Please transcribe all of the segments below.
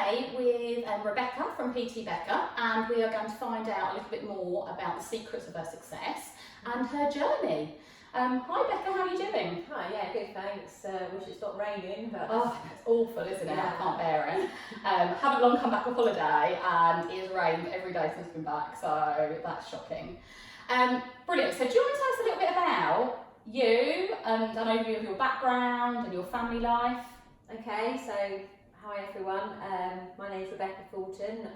today with Rebecca from PT Becca, and we are going to find out a little bit more about the secrets of her success and her journey. Hi Becca, how are you doing? Hi, yeah, good, thanks. Wish it stopped raining, but... Oh, it's awful, isn't it? Yeah. I can't bear it. Haven't long come back off holiday and it has rained every day since we've been back, so that's shocking. Brilliant, so do you want to tell us a little bit about you and an overview of your background and your family life? Okay, so hi everyone. My name is Rebecca Fulton,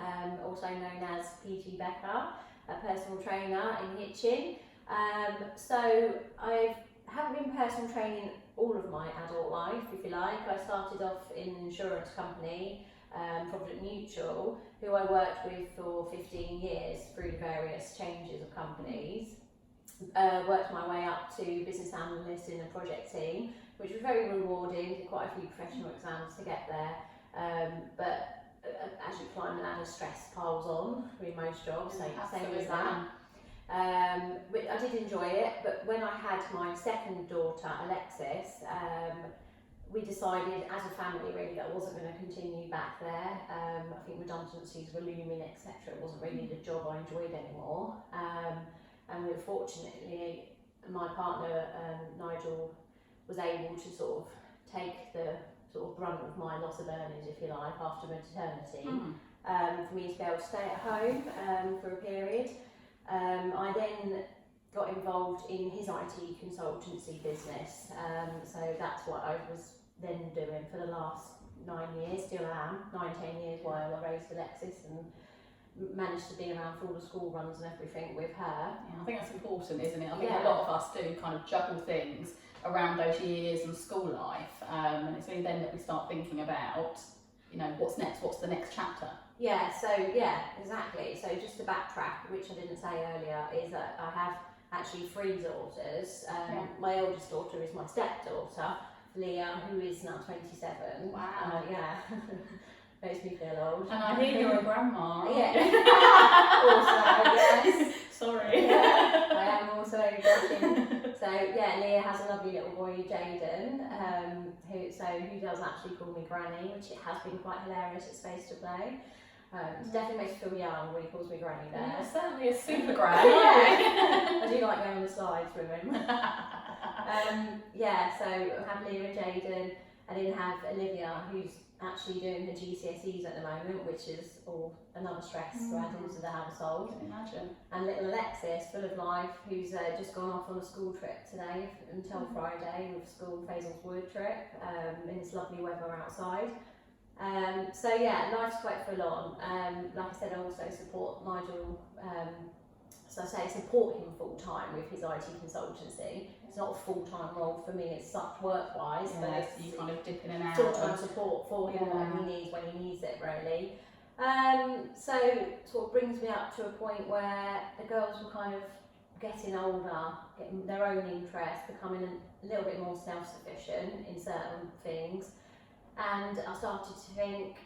also known as PT Becca, a personal trainer in Hitchin. So I haven't been personal training all of my adult life, if you like. I started off in an insurance company, Provident Mutual, who I worked with for 15 years through various changes of companies. Worked my way up to business analyst in a project team, which was very rewarding. Did quite a few professional exams to get there, but as you climb the ladder, stress piles on with most jobs, same as that. I did enjoy it, but when I had my second daughter, Alexis, we decided as a family really that I wasn't going to continue back there. I think redundancies were looming, etc. It wasn't really the job I enjoyed anymore. And we were fortunately, my partner Nigel was able to sort of take the sort of brunt of my loss of earnings, if you like, after maternity, for me to be able to stay at home for a period. I then got involved in his IT consultancy business, so that's what I was then doing for the last 9 years, still am, 9-10 years while I raised Alexis and managed to be around for all the school runs and everything with her. Yeah, I think that's important, isn't it? I think a lot of us do kind of juggle things around those years and school life, and it's only then that we start thinking about, you know, what's next, what's the next chapter. Yeah, so yeah, exactly. So just to backtrack, which I didn't say earlier, is that I have actually 3 daughters. My oldest daughter is my stepdaughter, Leah, who is now 27. Wow. Yeah, makes me feel old. And I hear you're a grandma. Yeah. Also, yes. Sorry. Yeah, I am also watching. So yeah, Leah has a lovely little boy, Jaden, who does actually call me Granny, which it has been quite hilarious at Space to Play. It definitely makes me feel young when he calls me Granny there. Yeah, certainly a super gran. Yeah. I do like going on the slides with him. Yeah, so I have Leah and Jaden, and then have Olivia, who's actually doing her GCSEs at the moment, which is another stress to add into the household. I can imagine. And little Alexis, full of life, who's just gone off on a school trip today until Friday with school Fazel's Wood trip in this lovely weather outside. So yeah, life's quite full on. Like I said, I also support Nigel. So I say support him full time with his IT consultancy. It's not a full-time role for me as such work-wise, but it's you kind of dip in and out. Full-time support for him when he needs it really. So sort of brings me up to a point where the girls were kind of getting older, getting their own interests, becoming a little bit more self-sufficient in certain things, and I started to think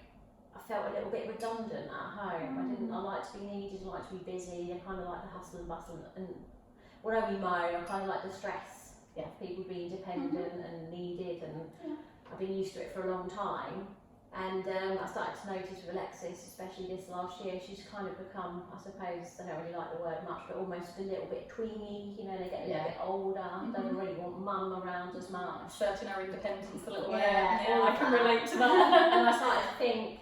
I felt a little bit redundant at home. I like to be needed, I like to be busy, I kind of like the hustle and bustle, and whatever you moan, I kind of like the stress of people being dependent and needed, and I've been used to it for a long time. And I started to notice with Alexis, especially this last year, she's kind of become, I suppose, I don't really like the word much, but almost a little bit tweeny, you know, they get a little bit older, doesn't really want mum around as much. Asserting her independence a little bit. Yeah, I can relate to that. And I started to think,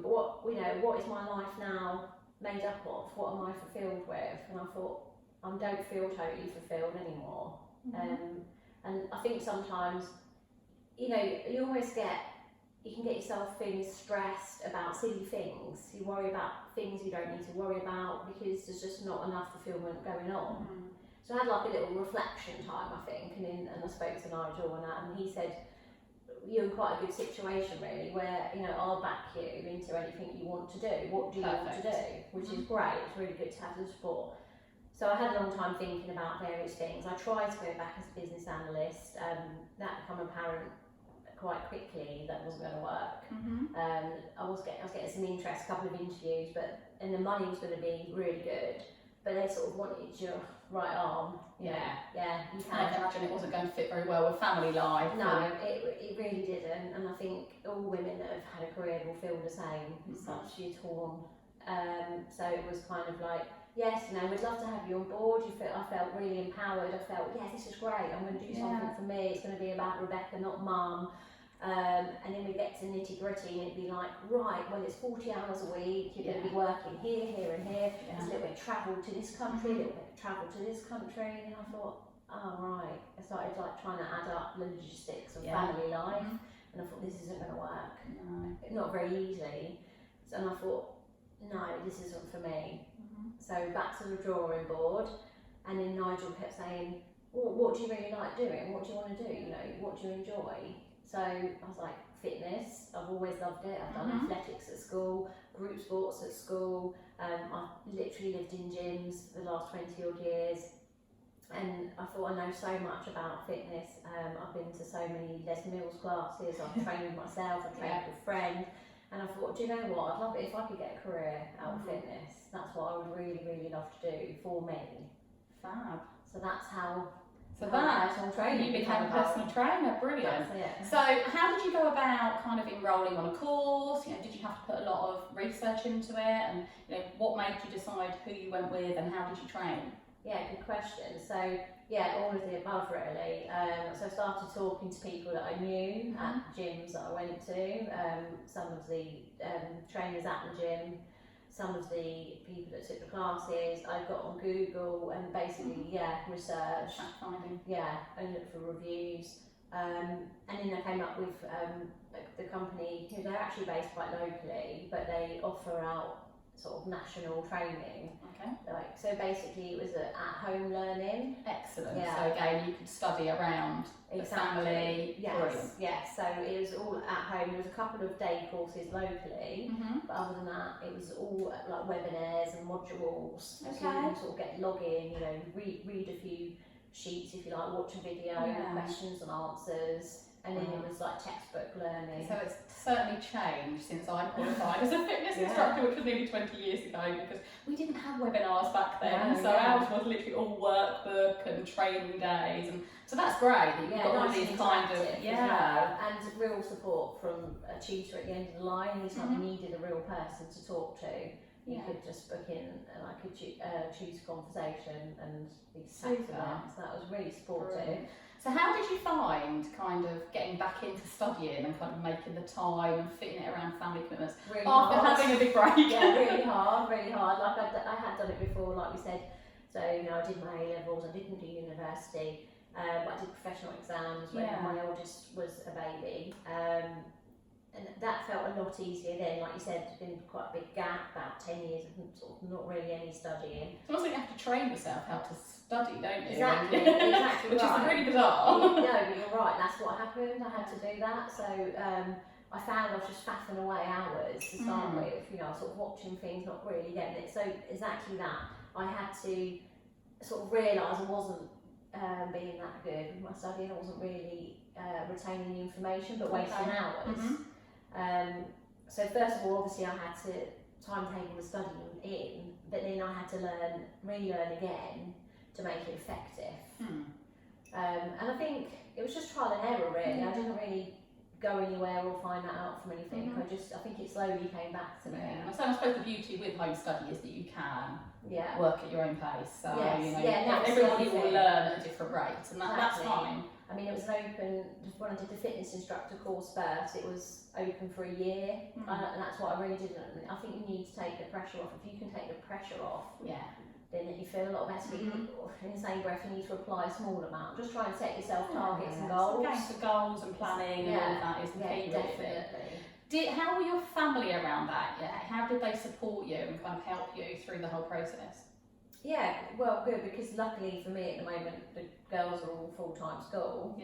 what is my life now made up of? What am I fulfilled with? And I thought, I don't feel totally fulfilled anymore. And I think sometimes, you know, you can get yourself feeling stressed about silly things. You worry about things you don't need to worry about because there's just not enough fulfillment going on. So I had like a little reflection time, I think, and I spoke to Nigel on that, and he said, you're in quite a good situation really, where, you know, I'll back you into anything you want to do. What do you want to do? Which is great. It's really good to have the support. So I had a long time thinking about various things. I tried to go back as a business analyst, that became apparent quite quickly that wasn't going to work. I was getting some interest, a couple of interviews, and the money was going to be really good, but they sort of wanted your right arm. Yeah. Yeah, you I can. can imagine it wasn't going to fit very well with family life. No, it really didn't, and I think all women that have had a career will feel the same. It's such you're torn. So it was kind of like, yes, we'd love to have you on board. I felt really empowered. I felt, yes, this is great. I'm going to do something for me. It's going to be about Rebecca, not Mum. And then we get to nitty gritty, and it'd be like, right, well, it's 40 hours a week. You're going to be working here, here, and here. There's a little bit of travel to this country, a little bit of travel to this country, and I thought, oh right. I started like trying to add up the logistics of family life, and I thought this isn't going to work. No. Not very easy. And I thought, no, this isn't for me. So back to the drawing board, and then Nigel kept saying, well, what do you really like doing? What do you want to do? What do you enjoy? So I was like, fitness. I've always loved it. I've done athletics at school, group sports at school. I've literally lived in gyms for the last 20 odd years. And I thought, I know so much about fitness. I've been to so many Les Mills classes. I've trained myself. I've trained with a friend. And I thought, do you know what? I'd love it if I could get a career out of fitness. That's what I would really, really love to do for me. Fab. So that's how. So that personal training you became a personal trainer. Brilliant. So how did you go about kind of enrolling on a course? Did you have to put a lot of research into it? And what made you decide who you went with, and how did you train? Yeah, good question. So yeah, all of the above really. So I started talking to people that I knew at gyms that I went to, some of the trainers at the gym, some of the people that took the classes. I got on Google and basically research, and looked for reviews. And then I came up with the company, who they're actually based quite locally, but they offer out sort of national training. Okay. So basically it was at-home learning. Excellent. Yeah. So again, you could study around the family. Yes. Brilliant. Yes. So it was all at home. There was a couple of day courses locally, but other than that, it was all like webinars and modules. So you can sort of get login. Read a few sheets if you like, watch a video, questions and answers. And then it was like textbook learning. So it's certainly changed since I qualified as a fitness instructor, which was nearly 20 years ago, because we didn't have webinars back then. Ours was literally all workbook and training days. And so that's great that you've got all these kind of, and real support from a tutor at the end of the line. Anytime you needed a real person to talk to, you could just book in and I could choose a conversation and be sat to that. So that was really supportive. Brilliant. So how did you find kind of getting back into studying and kind of making the time and fitting it around family commitments after having a big break? Yeah, really hard. Like I had done it before, like we said. So I did my A-levels, I didn't do university, but I did professional exams when my oldest was a baby. And that felt a lot easier then. Like you said, there's been quite a big gap, about 10 years of sort of not really any studying. It's almost like you have to train yourself how to study, don't you? Exactly, Which is really bizarre. No, but you're right, that's what happened. I had to do that. So I found I was just faffing away hours to start with, sort of watching things, not really getting it. So exactly that. I had to sort of realise I wasn't being that good with my studying. I wasn't really retaining the information, but wasting hours. So first of all, obviously I had to timetable the studying in, but then I had to relearn again to make it effective. And I think it was just trial and error really. I didn't really go anywhere or find that out from anything. I think it slowly came back to me. So I suppose the beauty with home study is that you can work at your own pace. So everybody will learn at a different rate, and that's fine. I mean, it was when I did the fitness instructor course first, it was open for a year, and that's what I really did. I think you need to take the pressure off. If you can take the pressure off, then you feel a lot better. But in the same breath, you need to apply a small amount. Just try and set yourself targets and goals. Going for goals and planning and all of that is the key, really. How were your family around that? How did they support you and kind of help you through the whole process? Yeah, well, good, because luckily for me at the moment, the girls are all full-time school.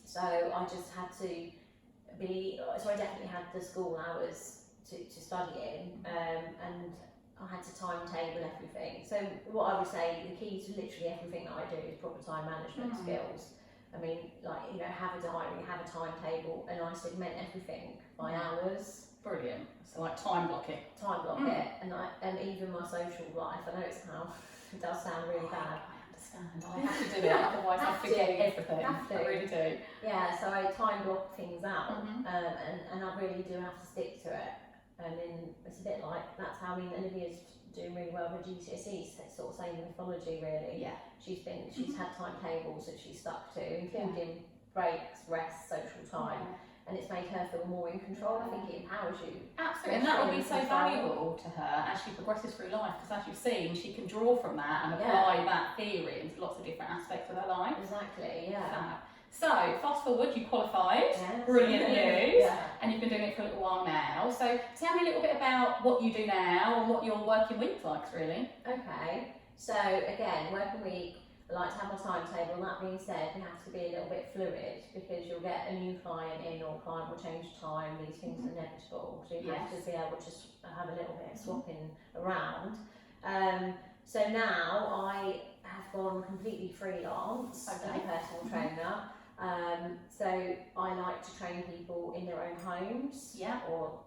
So I just had to so I definitely had the school hours to study in, and I had to timetable everything. So what I would say, the key to literally everything that I do is proper time management skills. I mean, have a diary, have a timetable, and I segment everything by hours. Brilliant. So like time block it. And even my social life. I know it does sound really bad. stand. I have to do it, otherwise I forget everything. I really do. Yeah, so I time block things out, and I really do have to stick to it. And then it's a bit like, that's how, I mean, Olivia's doing really well with GCSEs, sort of same mythology really. Yeah. She's had timetables that she's stuck to, including breaks, rest, social time. And it's made her feel more in control. I think it empowers you. Absolutely, and that will be so valuable to her as she progresses through life, because as you've seen, she can draw from that and apply that theory into lots of different aspects of her life. Exactly, yeah. So, fast forward, you qualified, brilliant news, and you've been doing it for a little while now. So, tell me a little bit about what you do now and what your working week's like, really. Okay, so again, working week, I like to have my timetable, and that being said, we have to be a little bit fluid, because you'll get a new client in, or a client will change time, these things are inevitable, so you have to be able to have a little bit of swapping around. So now I have gone completely freelance as a personal trainer. So I like to train people in their own homes, or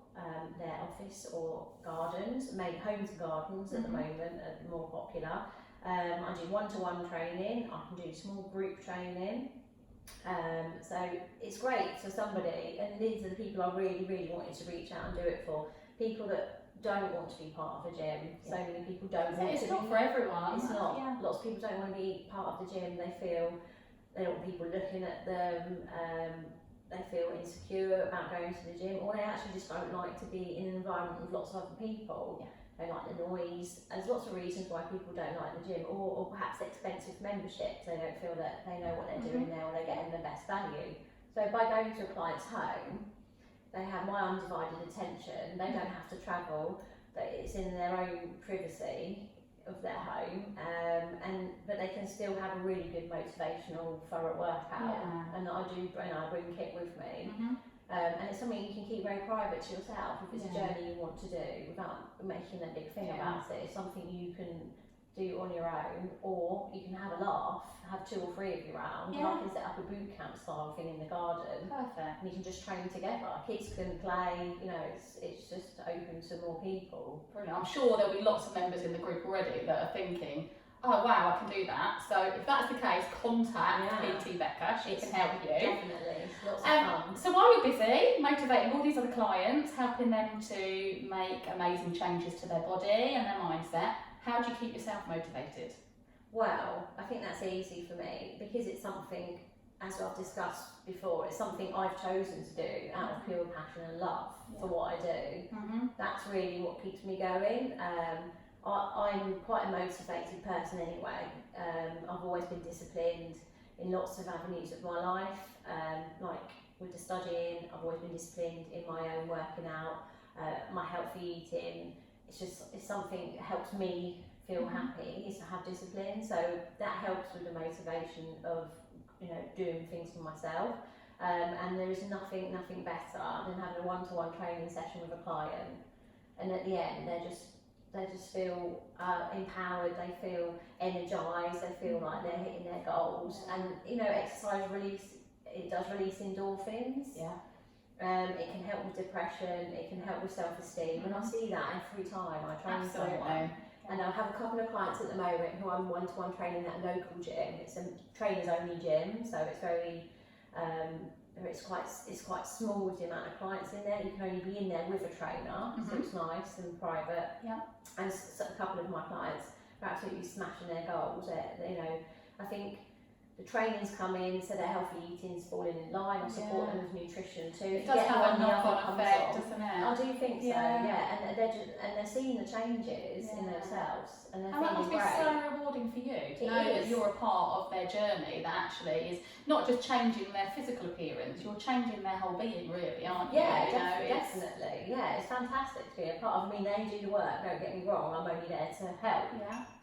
their office or gardens. Maybe homes and gardens at the moment are more popular. I do one-to-one training, I can do small group training, so it's great for somebody, and these are the people I really wanted to reach out and do it for. People that don't want to be part of a gym, so many people don't want to. It's not for everyone. It's not. Lots of people don't want to be part of the gym, they don't want people looking at them, they feel insecure about going to the gym, or they actually just don't like to be in an environment with lots of other people. They like the noise. There's lots of reasons why people don't like the gym, or perhaps expensive memberships. They don't feel that they know what they're doing there, or they're getting the best value. So by going to a client's home, they have my undivided attention. They don't have to travel. It's in their own privacy of their home, but they can still have a really good motivational, thorough workout. And I bring kit with me. And it's something you can keep very private to yourself. If it's a journey you want to do without making a big thing about it, it's something you can do on your own, or you can have a laugh, have 2 or 3 of you around. And I can set up a boot camp style thing in the garden. Perfect. And you can just train together. Kids can play, it's just open to more people. Brilliant. I'm sure there'll be lots of members in the group already that are thinking, oh wow, I can do that. So if that's the case, contact PT Becca, she can help you. Definitely, lots of fun. So while you're busy motivating all these other clients, helping them to make amazing changes to their body and their mindset, how do you keep yourself motivated? Well, I think that's easy for me, because it's something, as I've discussed before, it's something I've chosen to do out of pure passion and love for what I do. That's really what keeps me going. I'm quite a motivated person anyway. I've always been disciplined in lots of avenues of my life, like with the studying. I've always been disciplined in my own working out, my healthy eating. It's something that helps me feel happy, is to have discipline. So that helps with the motivation of doing things for myself. And there is nothing better than having a one-to-one training session with a client, and at the end they just feel empowered, they feel energised, they feel like they're hitting their goals. And exercise it does release endorphins. It can help with depression, it can help with self-esteem, and I see that every time I train someone. And I have a couple of clients at the moment who I'm one-to-one training at a local gym. It's a trainers only gym, so it's very it's quite small with the amount of clients in there. You can only be in there with a trainer, so it's nice and private. And a couple of my clients are absolutely smashing their goals. I think the trainings come in, so their healthy eating's falling in line. I support them with nutrition too. It does have a knock-on effect, doesn't it? I do think so. And they're seeing the changes in themselves, and they're feeling great. That must be so rewarding for you to know that you're a part of their journey. That actually is not just changing their physical appearance; you're changing their whole being, really, aren't you? Definitely. Yeah, it's fantastic to be a part of. I mean, they do the work. Don't get me wrong. I'm only there to help.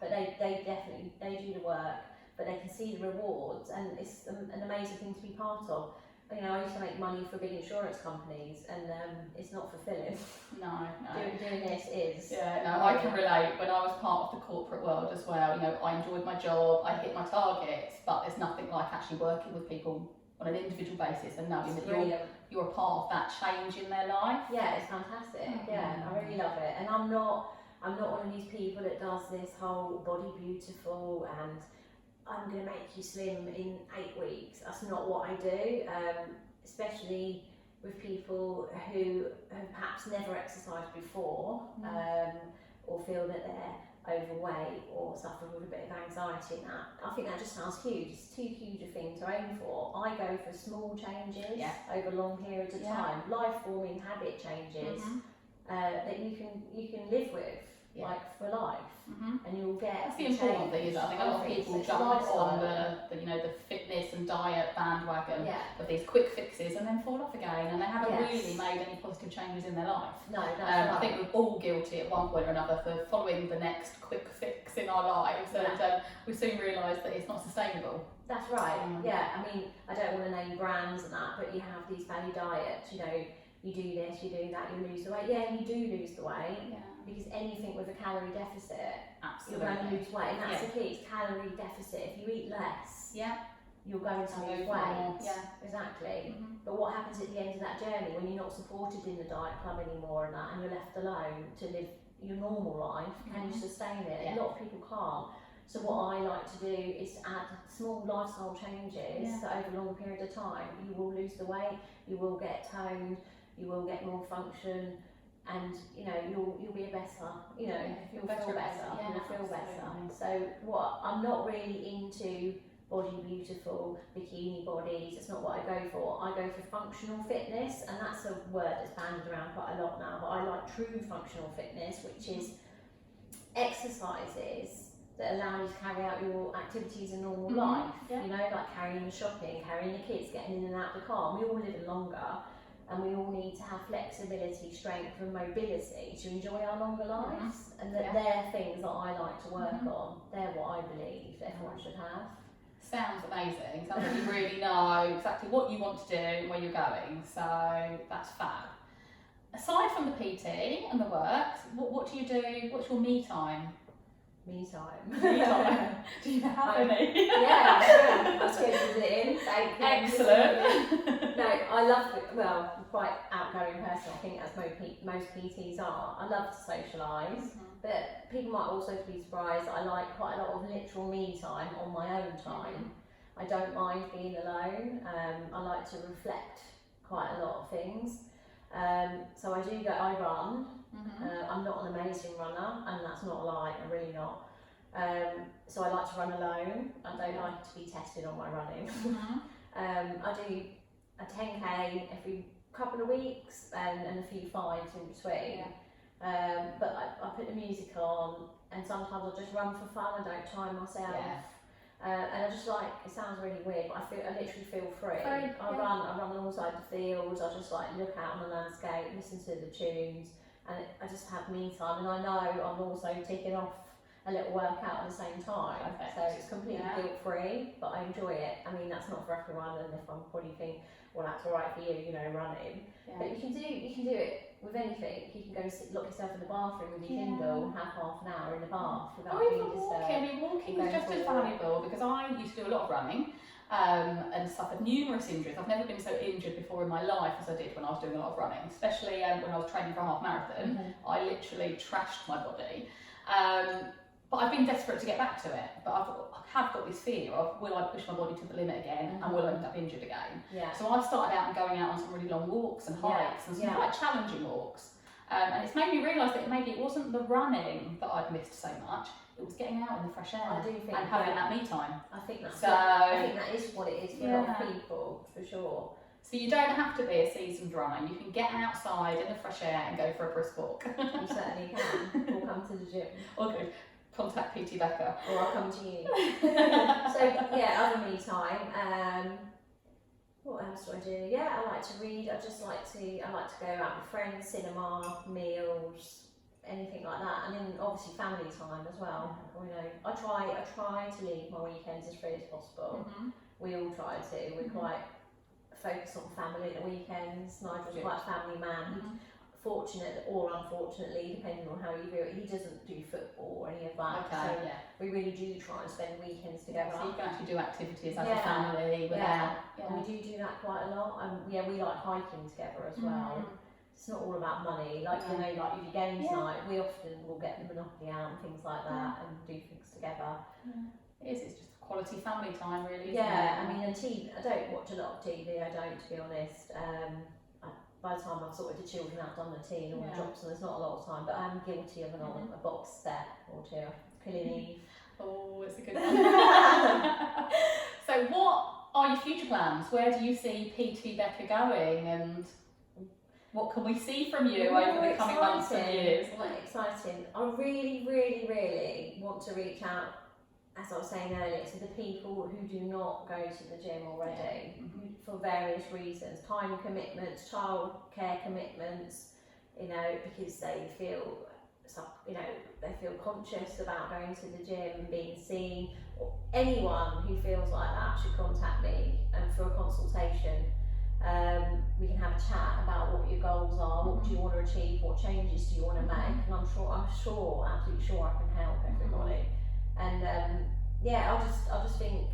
But they definitely do the work. But they can see the rewards, and it's an amazing thing to be part of. I used to make money for big insurance companies, and it's not fulfilling. No. Doing this is. I can relate. When I was part of the corporate world as well, I enjoyed my job, I hit my targets, but there's nothing like actually working with people on an individual basis and knowing that you're a part of that change in their life. Yeah, it's fantastic. I really love it. And I'm not one of these people that does this whole body beautiful and I'm going to make you slim in 8 weeks. That's not what I do, especially with people who have perhaps never exercised before, or feel that they're overweight or suffer with a bit of anxiety and that. I think that just sounds huge. It's too huge a thing to aim for. I go for small changes over long periods of time, life-forming habit changes that you can live with, like for life, and you'll get. That's the important thing, is I think a lot of people jump on the you know, the fitness and diet bandwagon of these quick fixes and then fall off again, and they haven't really made any positive changes in their life. No, that's right. I think we're all guilty at one point or another for following the next quick fix in our lives, and we soon realise that it's not sustainable. That's right. I mean, I don't want to name brands and that, but you have these value diets. You know, you do this, you do that, you lose the weight. Yeah, you do lose the weight. Because anything with a calorie deficit, you're going to lose weight, and that's the key. It's calorie deficit. If you eat less, you're going to lose weight. Exactly. But what happens at the end of that journey when you're not supported in the diet club anymore and that, and you're left alone to live your normal life? Can you sustain it? A lot of people can't. So what I like to do is to add small lifestyle changes that over a long period of time, you will lose the weight, you will get toned, you will get more function. And you know, you'll be a better, you know, you'll feel better, you'll feel better. So what, I'm not really into body beautiful bikini bodies. It's not what I go for. I go for functional fitness, and that's a word that's bandied around quite a lot now, but I like true functional fitness, which is exercises that allow you to carry out your activities in normal life. You know, like carrying the shopping, carrying the kids, getting in and out of the car. We all live longer, and we all need to have flexibility, strength and mobility to enjoy our longer lives. And that they're things that I like to work on. They're what I believe everyone should have. Sounds amazing. Sounds like you really know exactly what you want to do and where you're going. So that's fab. Aside from the PT and the works, what do you do? What's your me time? Me time. Me time. Do you have any? Yeah, I scheduled it in. Excellent. No, I love it. Well, I'm quite outgoing person. I think as most PTs are. I love to socialise, but people might also be surprised that I like quite a lot of literal me time on my own time. I don't mind being alone. I like to reflect quite a lot of things. So I run. I'm not an amazing runner, and that's not a lie, I'm really not. So I like to run alone. I don't like to be tested on my running. I do a 10k every couple of weeks and a few 5s in between. But I put the music on, and sometimes I just run for fun. I don't time myself. And I just like, it sounds really weird, but I literally feel free. I run alongside the fields. I just like look out on the landscape, listen to the tunes, and I just have me time. And I know I'm also ticking off a little workout at the same time. So it's completely guilt free, but I enjoy it. I mean, that's not for everyone, and if I'm probably think, well, that's all right for you, you know, running. But you can do it with anything. You can go and lock yourself in the bathroom with your Kindle, have half an hour in the bath without being disturbed. Walking is just as valuable, because I used to do a lot of running and suffered numerous injuries. I've never been so injured before in my life as I did when I was doing a lot of running, especially when I was training for a half marathon. I literally trashed my body. But I've been desperate to get back to it, but I have got this fear of, will I push my body to the limit again, and will I end up injured again? So I've started out and going out on some really long walks and hikes and some quite challenging walks, and it's made me realise that maybe it wasn't the running that I'd missed so much, it was getting out in the fresh air and having that me time. I think that is what it is for a lot of people, for sure. So you don't have to be a seasoned runner. You can get outside in the fresh air and go for a brisk walk. You certainly can. Or come to the gym. Okay. Contact PT Becca. Or I'll come to you. So other me time. What else do I do? I like to read. I like to go out with friends, cinema, meals, anything like that. And then obviously family time as well. You know, I try to leave my weekends as free as possible. We all try to. We're quite focused on family at the weekends. Nigel's quite a family man. Fortunate or unfortunately, depending on how you view it, he doesn't do football or any of that. We really do try and spend weekends together. So you can actually do activities as a family without. And we do that quite a lot. And we like hiking together as well. It's not all about money. Like you know, like with your games night, we often will get the Monopoly out and things like that and do things together. It is, it's just quality family time really, isn't Yeah, it? I mean, and TV, I don't watch a lot of TV, I don't, to be honest. By the time I've sorted the children out, done the tea and all the jobs, and there's not a lot of time, but I'm guilty of a box set or two, Killing Eve. Oh, it's a good one. So what are your future plans? Where do you see PT Becca going, and what can we see from you over the coming months and years? Well, exciting. I really, really, really want to reach out, as I was saying earlier, to the people who do not go to the gym already for various reasons, time commitments, childcare commitments, because they feel, they feel conscious about going to the gym and being seen. Or anyone who feels like that should contact me for a consultation. We can have a chat about what your goals are, what do you want to achieve, what changes do you want to make, and I'm absolutely sure I can help everybody. And I just think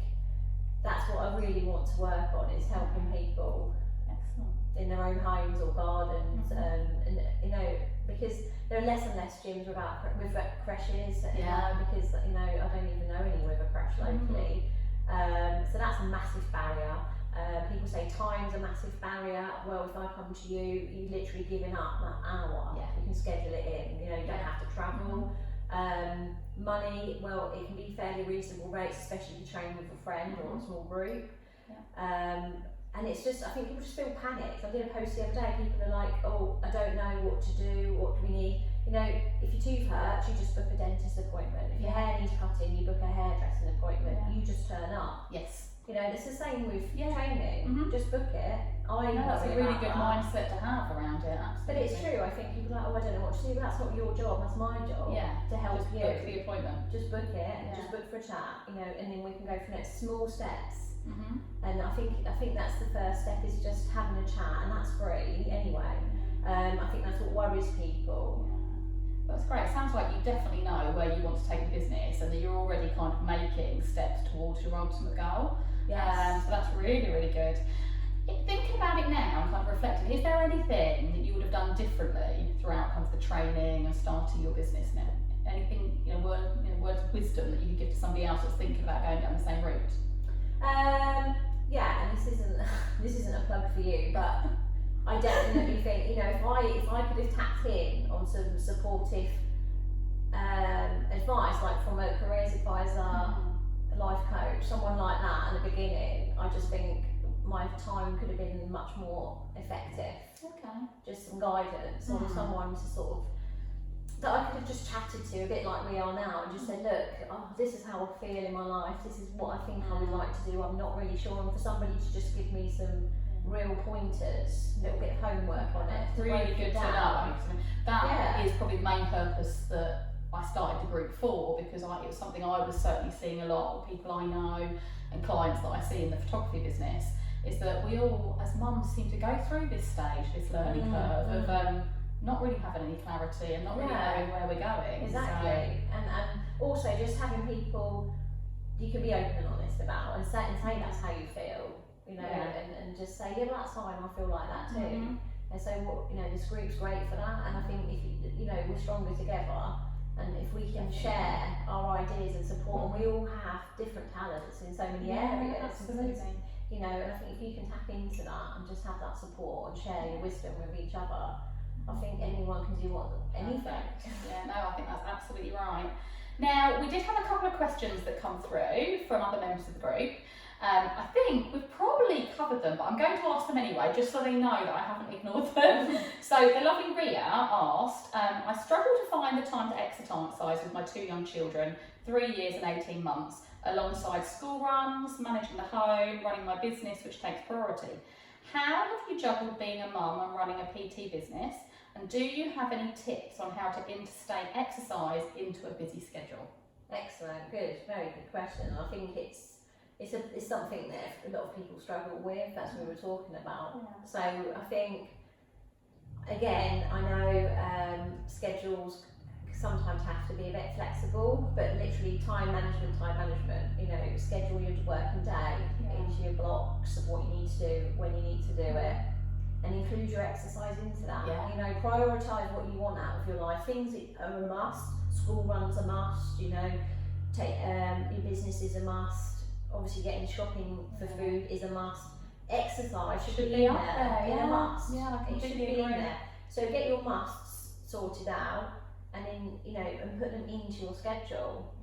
that's what I really want to work on, is helping people in their own homes or gardens, and because there are less and less gyms with creches, because I don't even know any with a creche locally, so that's a massive barrier. People say time's a massive barrier. Well, if I come to you, you're literally giving up that hour. You can schedule it in. You don't have to travel. Money, well, it can be fairly reasonable rates, especially if you train with a friend or a small group. And it's just, I think people just feel panicked. I did a post the other day, people are like, oh, I don't know what to do, what do we need? If your tooth hurts, you just book a dentist appointment. If your hair needs cutting, you book a hairdressing appointment. You just turn up. Yes. It's the same with training. Just book it. That's a really good mindset to have around it, absolutely. But it's true, I think people are like, oh, I don't know what to do, but that's not your job, that's my job to help just you. Book the appointment. Just book it, just book for a chat, and then we can go from next small steps. And I think that's the first step, is just having a chat, and that's free anyway. I think that's what worries people. That's great. It sounds like you definitely know where you want to take the business, and that you're already kind of making steps towards your ultimate goal. Yes. So that's really, really good. Thinking about it now and kind of reflecting, is there anything that you would have done differently throughout kind of the training and starting your business now? Anything, words of wisdom that you could give to somebody else that's thinking about going down the same route? And this isn't a plug for you, but I definitely think, if I could have tapped in on some supportive advice, like from a careers advisor, a life coach, someone like that at the beginning, I just think my time could have been much more effective. Just some guidance or someone to sort of, that I could have just chatted to, a bit like we are now, and just said, look, this is how I feel in my life, this is what I think I would like to do, I'm not really sure, and for somebody to just give me some real pointers, a little bit of homework on it. Really good to know. That is probably the main purpose that I started the group for, because it was something I was certainly seeing a lot with people I know and clients that I see in the photography business, is that we all, as mums, seem to go through this stage, this learning curve of not really having any clarity and not really knowing where we're going. Exactly. So. And also just having people you can be open and honest about, and say that's how you feel, and just say, yeah, well, that's fine, I feel like that too. And so this group's great for that, and I think if we're stronger together, and if we can share our ideas and support, and we all have different talents in so many areas. Absolutely. And I think if you can tap into that and just have that support and share your wisdom with each other, I think anyone can do anything. I think that's absolutely right. Now, we did have a couple of questions that come through from other members of the group. I think we've probably covered them, but I'm going to ask them anyway, just so they know that I haven't ignored them. So the lovely Ria asked, I struggle to find the time to exercise with my 2 young children, 3 years and 18 months, alongside school runs, managing the home, running my business, which takes priority. How have you juggled being a mum and running a PT business? And do you have any tips on how to interstate exercise into a busy schedule? Excellent, good, very good question. I think it's something that a lot of people struggle with. That's what we were talking about. So I think, again, I know schedules sometimes have to be a bit flexible, but literally time management, schedule your working day into your blocks of what you need to do, when you need to do it, and include your exercise into that. Prioritise what you want out of your life. Things are a must, school runs are a must, Your business is a must. Obviously, getting shopping for food is a must. Exercise should be in there. Yeah. A must. Yeah, I It should completely be in agree. there. So get your musts sorted out, and then and put them into your schedule.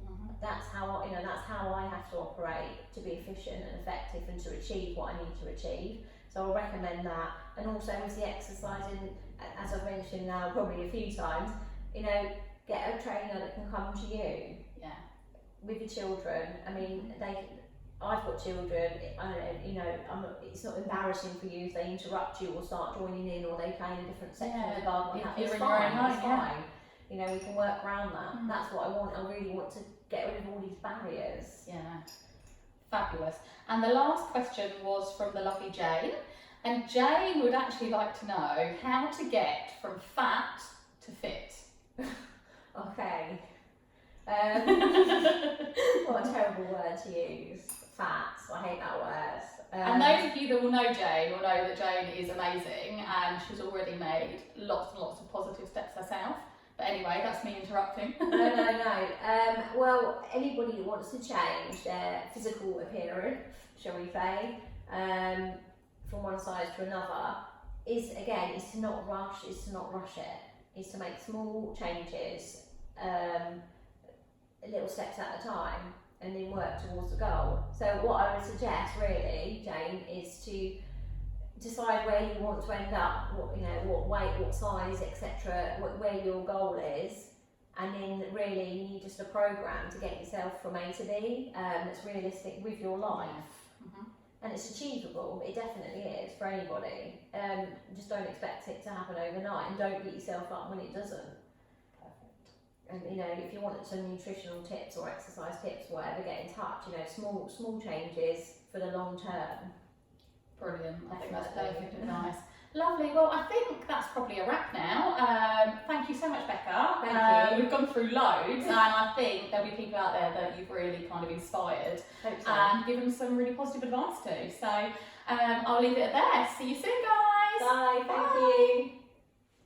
That's how I have to operate to be efficient and effective and to achieve what I need to achieve. So I'll recommend that. And also with the exercising, as I've mentioned now probably a few times, get a trainer that can come to you. Yeah. With your children. I mean, I've got children. It's not embarrassing for you if they interrupt you or start joining in, or they play in a different section of the garden. It's fine. It's fine. We can work around that. That's what I want. I really want to get rid of all these barriers. Yeah, fabulous. And the last question was from the lovely Jane. And Jane would actually like to know how to get from fat to fit. Okay. What a terrible word to use. Fat. I hate that word. And those of you that will know Jane will know that Jane is amazing and she's already made lots and lots of positive steps herself. But anyway, that's me interrupting. No. Well, anybody that wants to change their physical appearance, shall we say, from one size to another, is to not rush. Is to not rush it. Is to make small changes, little steps at a time, and then work towards the goal. So what I would suggest, really, Jane, is to decide where you want to end up, what weight, what size, etc., where your goal is, and then really you need just a program to get yourself from A to B that's realistic with your life. And it's achievable. It definitely is for anybody. Just don't expect it to happen overnight, and don't beat yourself up when it doesn't. And if you wanted some nutritional tips or exercise tips, whatever, get in touch. Small changes for the long term. Brilliant. I think that's perfect advice. Lovely. Well, I think that's probably a wrap now. Thank you so much, Becca. Thank you. We've gone through loads, and I think there'll be people out there that you've really kind of inspired and given some really positive advice to. So I'll leave it at there. See you soon, guys. Bye. Thank you.